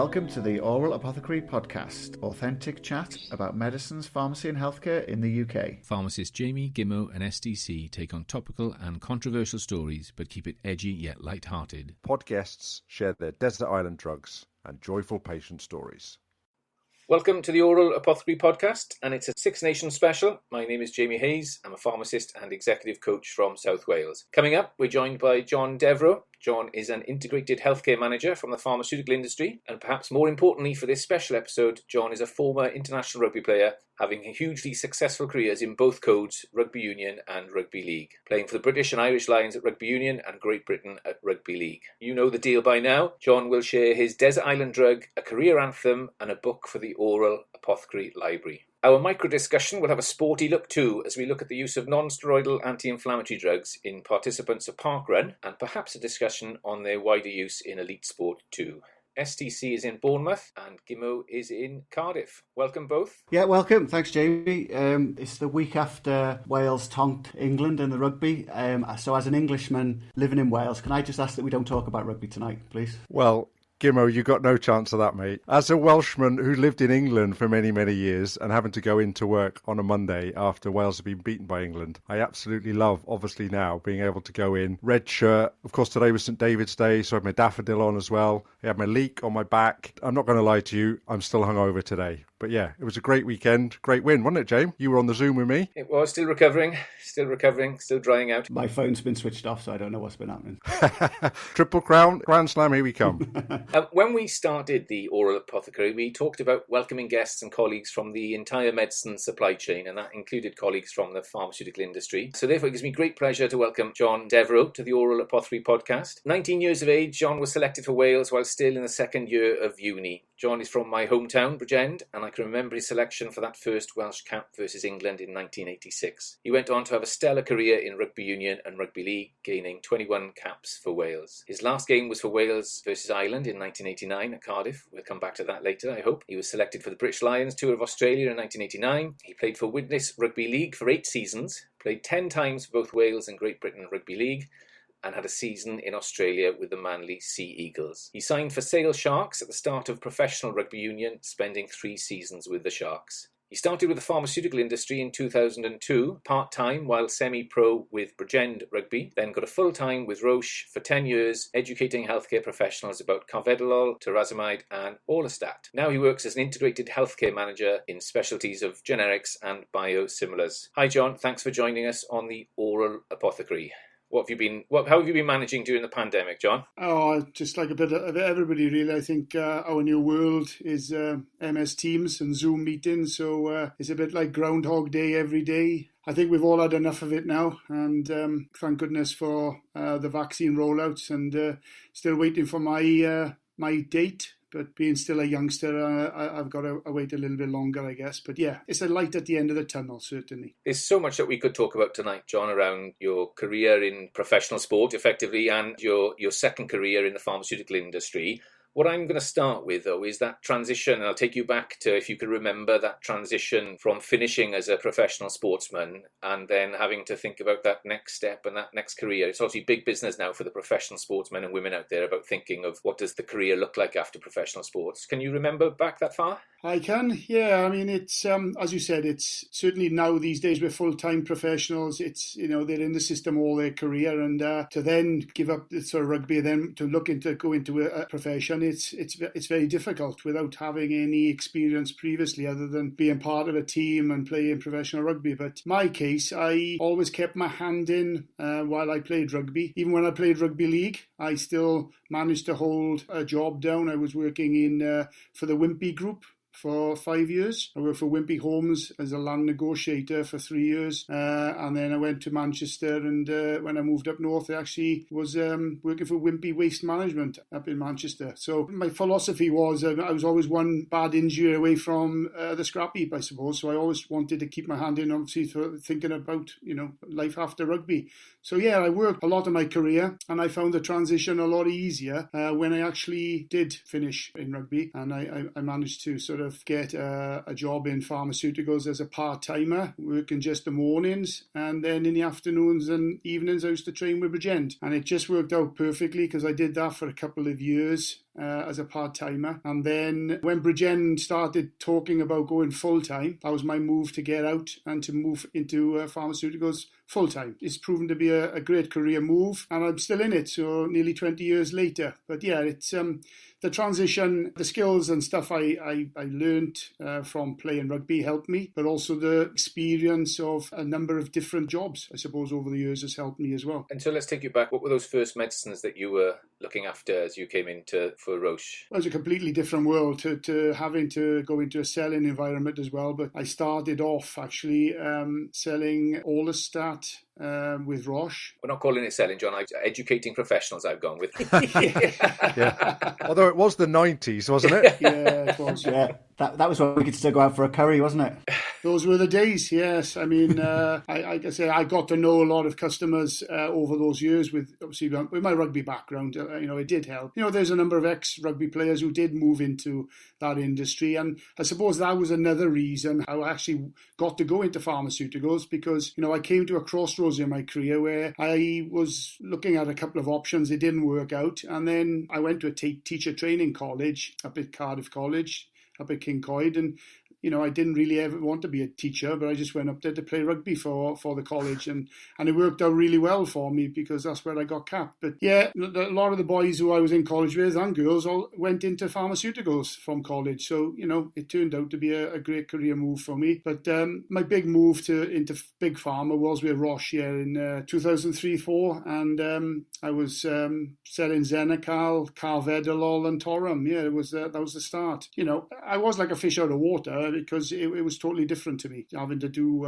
Welcome to the Aural Apothecary podcast, authentic chat about medicines, pharmacy and healthcare in the UK. Pharmacists Jamie, and STC take on topical and controversial stories but keep it edgy yet light-hearted. Podcasts share their desert island drugs and joyful patient stories. Welcome to the Aural Apothecary podcast, and it's a Six Nations special. My name is Jamie Hayes. I'm a pharmacist and executive coach from South Wales. Coming up, we're joined by John Devereux. John is an integrated healthcare manager from the pharmaceutical industry, and perhaps more importantly for this special episode, John is a former international rugby player, having hugely successful careers in both codes, Rugby Union and Rugby League, playing for the British and Irish Lions at Rugby Union and Great Britain at Rugby League. You know the deal by now. John will share his desert island drug, a career anthem, and a book for the Aural Apothecary Library. Our micro discussion will have a sporty look too, as we look at the use of non-steroidal anti-inflammatory drugs in participants of parkrun, and perhaps a discussion on their wider use in elite sport too. STC is in Bournemouth and Gimo is in Cardiff. Welcome both. Yeah, welcome. Thanks, Jamie. It's the week after Wales tonked England in the rugby. So as an Englishman living in Wales, can I just ask that we don't talk about rugby tonight, please? Well, Gimmo, you got no chance of that, mate. As a Welshman who lived in England for many, many years and having to go into work on a Monday after Wales have been beaten by England, I absolutely love, obviously now, being able to go in. Red shirt. Of course, today was St. David's Day, so I had my daffodil on as well. I had my leek on my back. I'm not going to lie to you, I'm still hungover today. But yeah, it was a great weekend. Great win, wasn't it, James? You were on the Zoom with me. It was still recovering, still drying out. My phone's been switched off, so I don't know what's been happening. Triple Crown, Grand Slam, here we come. When we started the Aural Apothecary, we talked about welcoming guests and colleagues from the entire medicine supply chain, and that included colleagues from the pharmaceutical industry. So therefore, it gives me great pleasure to welcome John Devereux to the Aural Apothecary podcast. 19 years of age, John was selected for Wales while still in the second year of uni. John is from my hometown, Bridgend, and I can remember his selection for that first Welsh cap versus England in 1986. He went on to have a stellar career in Rugby Union and Rugby League, gaining 21 caps for Wales. His last game was for Wales versus Ireland in 1989 at Cardiff. We'll come back to that later, I hope. He was selected for the British Lions Tour of Australia in 1989. He played for Widnes Rugby League for 8 seasons, played 10 times for both Wales and Great Britain Rugby League, and had a season in Australia with the Manly Sea Eagles. He signed for Sale Sharks at the start of professional rugby union, spending 3 seasons with the Sharks. He started with the pharmaceutical industry in 2002, part-time while semi-pro with Bridgend Rugby, then got a full-time with Roche for 10 years, educating healthcare professionals about carvedilol, torazamide and orlistat. Now he works as an integrated healthcare manager in specialties of generics and biosimilars. Hi John, thanks for joining us on the Aural Apothecary. How have you been managing during the pandemic, John? Oh, just like a bit of everybody, really. I think our new world is MS Teams and Zoom meetings, so it's a bit like Groundhog Day every day. I think we've all had enough of it now, and thank goodness for the vaccine rollouts, and still waiting for my date. But being still a youngster, I've got to wait a little bit longer, I guess. But yeah, it's a light at the end of the tunnel, certainly. There's so much that we could talk about tonight, John, around your career in professional sport, effectively, and your second career in the pharmaceutical industry. What I'm going to start with, though, is that transition, and I'll take you back to, if you can remember, that transition from finishing as a professional sportsman and then having to think about that next step and that next career. It's obviously big business now for the professional sportsmen and women out there about thinking of what does the career look like after professional sports. Can you remember back that far? I can, yeah. I mean, it's as you said, it's certainly now these days we're full-time professionals. It's, they're in the system all their career, and to then give up the sort of rugby, then to go into a profession, it's very difficult without having any experience previously other than being part of a team and playing professional rugby. But my case, I always kept my hand in while I played rugby. Even when I played rugby league, I still managed to hold a job down. I was working in for the Wimpy Group for 5 years. I worked for Wimpy Homes as a land negotiator for 3 years, and then I went to Manchester, and when I moved up north I actually was working for Wimpy Waste Management up in Manchester. So my philosophy was I was always one bad injury away from the scrap heap, I suppose, so I always wanted to keep my hand in, obviously, for thinking about life after rugby. So yeah, I worked a lot of my career, and I found the transition a lot easier when I actually did finish in rugby, and I managed to sort of get a job in pharmaceuticals as a part-timer, working just the mornings, and then in the afternoons and evenings I used to train with Bridgend, and it just worked out perfectly because I did that for a couple of years. as a part-timer. And then when Bridgend started talking about going full-time, that was my move to get out and to move into pharmaceuticals full-time. It's proven to be a great career move, and I'm still in it, so nearly 20 years later. But yeah, it's the transition, the skills and stuff I learned from playing rugby helped me, but also the experience of a number of different jobs, I suppose, over the years has helped me as well. And so let's take you back. What were those first medicines that you were looking after as you came into for Roche? It was a completely different world to having to go into a selling environment as well. But I started off actually selling Orlistat with Roche. We're not calling it selling, John. Educating professionals I've gone with. Yeah. Although it was the 90s, wasn't it? Yeah, it was. Yeah, that was when we could still go out for a curry, wasn't it? Those were the days, yes. I mean, I say I got to know a lot of customers over those years with my rugby background. It did help. There's a number of ex-rugby players who did move into that industry, and I suppose that was another reason I actually got to go into pharmaceuticals, because I came to a crossroads in my career where I was looking at a couple of options. It didn't work out, and then I went to a teacher training college up at Cardiff College, up at Kincoid, and I didn't really ever want to be a teacher, but I just went up there to play rugby for the college, and it worked out really well for me because that's where I got capped. But yeah, a lot of the boys who I was in college with and girls all went into pharmaceuticals from college, so it turned out to be a great career move for me. But my big move into big pharma was with Roche here in 2003-04, and I was selling Xenical, Carvedilol, and Torum. Yeah, that was the start. I was like a fish out of water, because it was totally different to me, having to do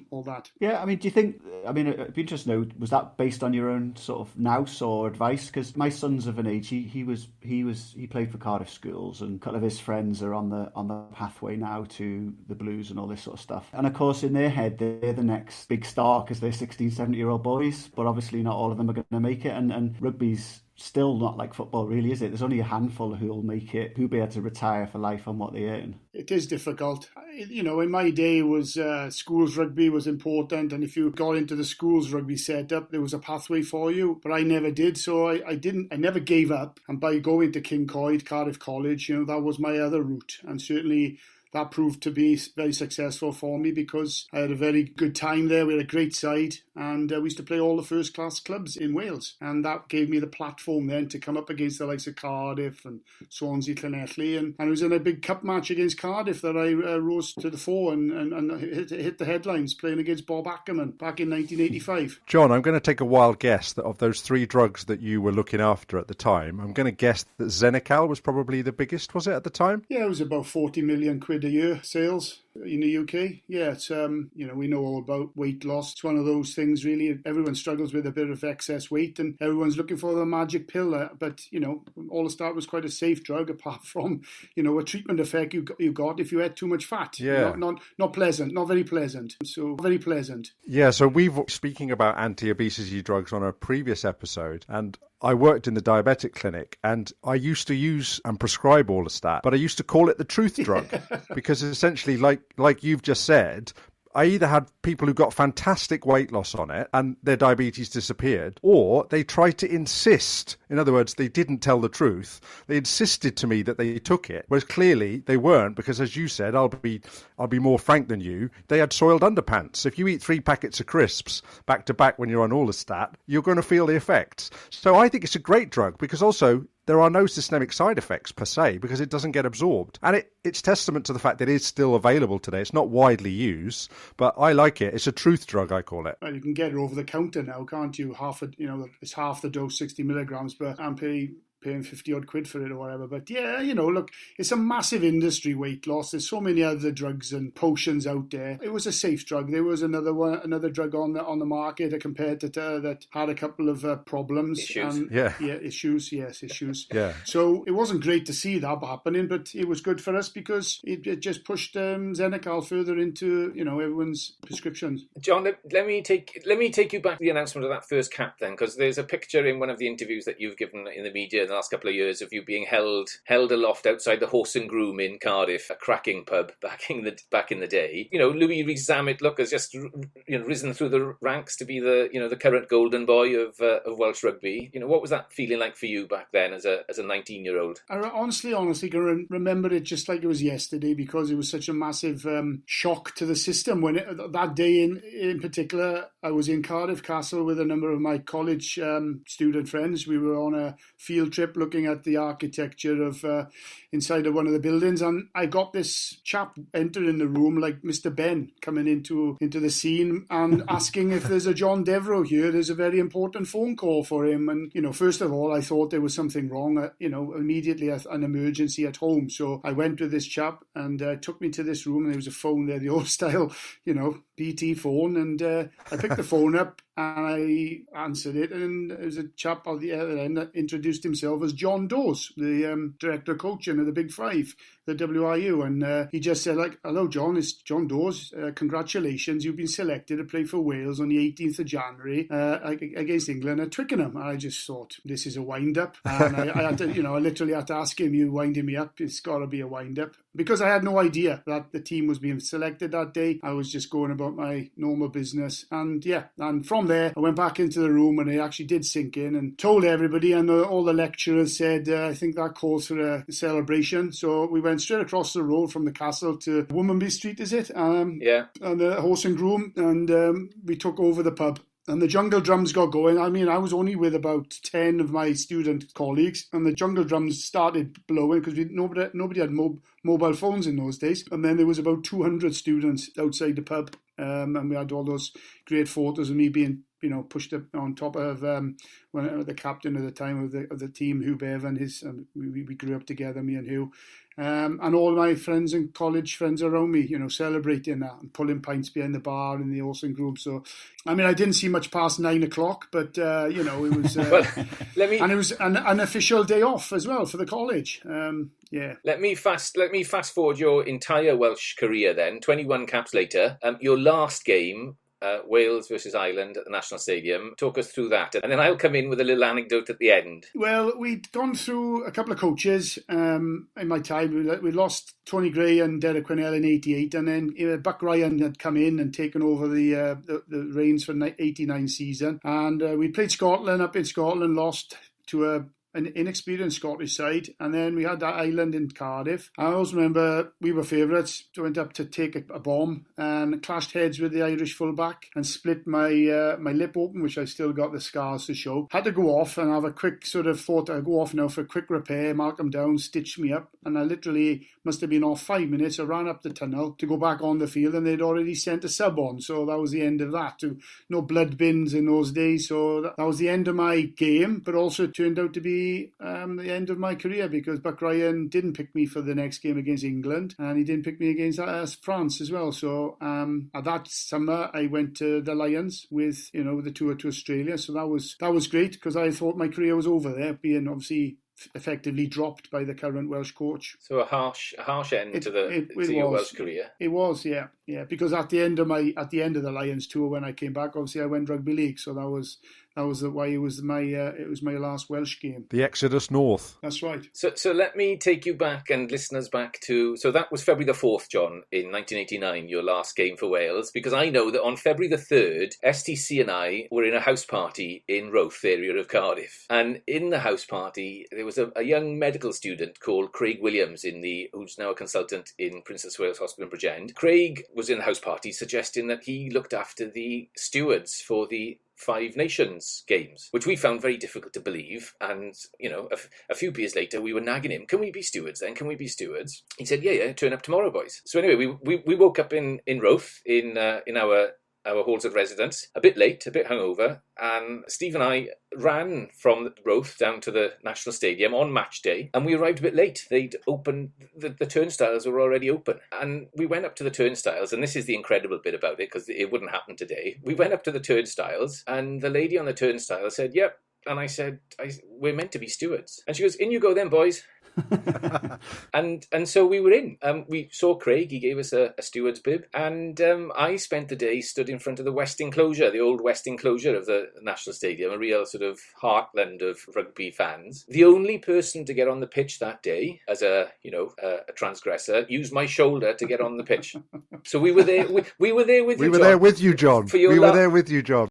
all that. Yeah, I mean, do you think, it'd be interesting to know, was that based on your own sort of nous or advice? Because my son's of an age, he played for Cardiff schools, and a couple of his friends are on the pathway now to the Blues and all this sort of stuff. And of course, in their head, they're the next big star because they're 16, 17-year-old boys, but obviously not all of them are going to make it, and rugby's still not like football, really, is it? There's only a handful who'll make it, who'll be able to retire for life on what they earn. It is difficult. In my day, was schools rugby was important, and if you got into the schools rugby setup, there was a pathway for you. But I never did, so I never gave up. And by going to Kincoid, Cardiff College, that was my other route, and certainly that proved to be very successful for me because I had a very good time there. We had a great side, and we used to play all the first-class clubs in Wales. And that gave me the platform then to come up against the likes of Cardiff and Swansea, Llanelli. And it was in a big cup match against Cardiff that I rose to the fore and hit the headlines, playing against Bob Ackerman back in 1985. John, I'm going to take a wild guess that of those three drugs that you were looking after at the time, I'm going to guess that Xenical was probably the biggest, was it, at the time? Yeah, it was about 40 million quid a year sales in the UK. Yeah, it's we know all about weight loss. It's one of those things, really. Everyone struggles with a bit of excess weight, and everyone's looking for the magic pill. But Orlistat was quite a safe drug, apart from a treatment effect you got if you had too much fat. Yeah, not pleasant, not very pleasant. So very pleasant. Yeah, so we've speaking about anti-obesity drugs on a previous episode, and I worked in the diabetic clinic, and I used to use and prescribe Orlistat, but I used to call it the truth drug because essentially, like you've just said, I either had people who got fantastic weight loss on it and their diabetes disappeared, or they tried to insist. In other words, they didn't tell the truth. They insisted to me that they took it, whereas clearly they weren't, because as you said, I'll be more frank than you, they had soiled underpants. If you eat 3 packets of crisps back to back when you're on Orlistat, you're going to feel the effects. So I think it's a great drug, because also there are no systemic side effects per se, because it doesn't get absorbed. And it's testament to the fact that it is still available today. It's not widely used, but I like it. It's a truth drug, I call it. Well, you can get it over the counter now, can't you? It's half the dose, 60 milligrams, but I'm paying 50 odd quid for it or whatever. But yeah, look, it's a massive industry, weight loss. There's so many other drugs and potions out there. It was a safe drug. There was another drug on the market, a competitor that had a couple of problems. Issues. Issues. Yeah. So it wasn't great to see that happening, but it was good for us because it just pushed Xenical further into everyone's prescriptions. John, let me take you back to the announcement of that first cap then, because there's a picture in one of the interviews that you've given in the media in the last couple of years of you being held aloft outside the Horse and Groom in Cardiff, a cracking pub back in the day. Louis Rees-Zammit, has just risen through the ranks to be the current golden boy of Welsh rugby. What was that feeling like for you back then as a 19-year-old? I honestly can remember it just like it was yesterday, because it was such a massive shock to the system. When that day in particular, I was in Cardiff Castle with a number of my college student friends. We were on a field trip looking at the architecture of inside of one of the buildings, and I got this chap entering the room like Mr. Ben coming into the scene and asking if there's a John Devereux here. There's a very important phone call for him. And first of all, I thought there was something wrong. Immediately an emergency at home. So I went with this chap and took me to this room, and there was a phone there, the old style, BT phone, and I picked the phone up and I answered it, and there was a chap on the other end that introduced himself as John Dawes, the director of coaching of the Big Five, the WRU, and he just said, hello John, it's John Dawes, congratulations, you've been selected to play for Wales on the 18th of January against England at Twickenham. And I just thought, this is a wind-up, and I had to, I literally had to ask him, you winding me up, it's got to be a wind-up, because I had no idea that the team was being selected that day. I was just going about my normal business, and from there I went back into the room, and it actually did sink in, and told everybody, and all the lecturers said, I think that calls for a celebration. So we went straight across the road from the castle to Womanby Street, is it? And the Horse and Groom, and we took over the pub. And the jungle drums got going. I mean, I was only with about 10 of my student colleagues, and the jungle drums started blowing because nobody had mobile phones in those days. And then there was about 200 students outside the pub, and we had all those great photos of me being pushed up on top of the captain at the time of the team, Hugh Bev, and his. We grew up together, me and Hugh. And all my friends and college friends around me, celebrating that and pulling pints behind the bar in the Horse and Groom. So, I mean, I didn't see much past 9 o'clock, but, it was... and it was an unofficial day off as well for the college. Let me fast forward your entire Welsh career then, 21 caps later. Your last game... Wales versus Ireland at the National Stadium. Talk us through that, and then I'll come in with a little anecdote at the end. Well, we'd gone through a couple of coaches in my time. We lost Tony Gray and Derek Quinnell in '88, and then Buck Ryan had come in and taken over the reins for the '89 season. And we played Scotland up in Scotland, lost to an inexperienced Scottish side, and then we had that Ireland in Cardiff. I always remember we were favourites. So I went up to take a bomb and clashed heads with the Irish fullback and split my lip open, which I still got the scars to show. Had to go off and have a quick thought I'd go off now for a quick repair, mark them down, stitch me up, and I literally must have been off 5 minutes. I ran up the tunnel to go back on the field, and they'd already sent a sub on, so that was the end of that. No blood bins in those days, so that was the end of my game, but also it turned out to be the end of my career, because Buck Ryan didn't pick me for the next game against England, and he didn't pick me against France as well. So that summer I went to the Lions with the tour to Australia. So that was great, because I thought my career was over there, being obviously effectively dropped by the current Welsh coach. So a harsh end to your Welsh career. It was, yeah, because at the end of the Lions tour, when I came back, obviously I went rugby league, so that was why it was my last Welsh game. The Exodus North. That's right. So let me take you back and listeners back to, so that was February the 4th, John, in 1989, your last game for Wales, because I know that on February the 3rd, STC and I were in a house party in Roath area of Cardiff, and in the house party there was a young medical student called Craig Williams, who's now a consultant in Princess Wales Hospital in Bridgend. Craig was in the house party suggesting that he looked after the stewards for the Five Nations games, which we found very difficult to believe. And, a few years later, we were nagging him, can we be stewards then? Can we be stewards? He said, yeah, turn up tomorrow, boys. So anyway, we woke up in Roath, in our halls of residence, a bit late, a bit hungover, and Steve and I ran from Roath down to the National Stadium on match day, and we arrived a bit late. They'd opened, the turnstiles were already open, and we went up to the turnstiles, and this is the incredible bit about it, because it wouldn't happen today. We went up to the turnstiles, and the lady on the turnstile said, yep, And I said, we're meant to be stewards. And she goes, in you go then, boys. and so we were in. We saw Craig. He gave us a steward's bib, and I spent the day stood in front of the West Enclosure, the old West Enclosure of the National Stadium, a real sort of heartland of rugby fans. The only person to get on the pitch that day, as a transgressor, used my shoulder to get on the pitch. So we were there. We were there with you. We were there with you, John. We were there with you, John.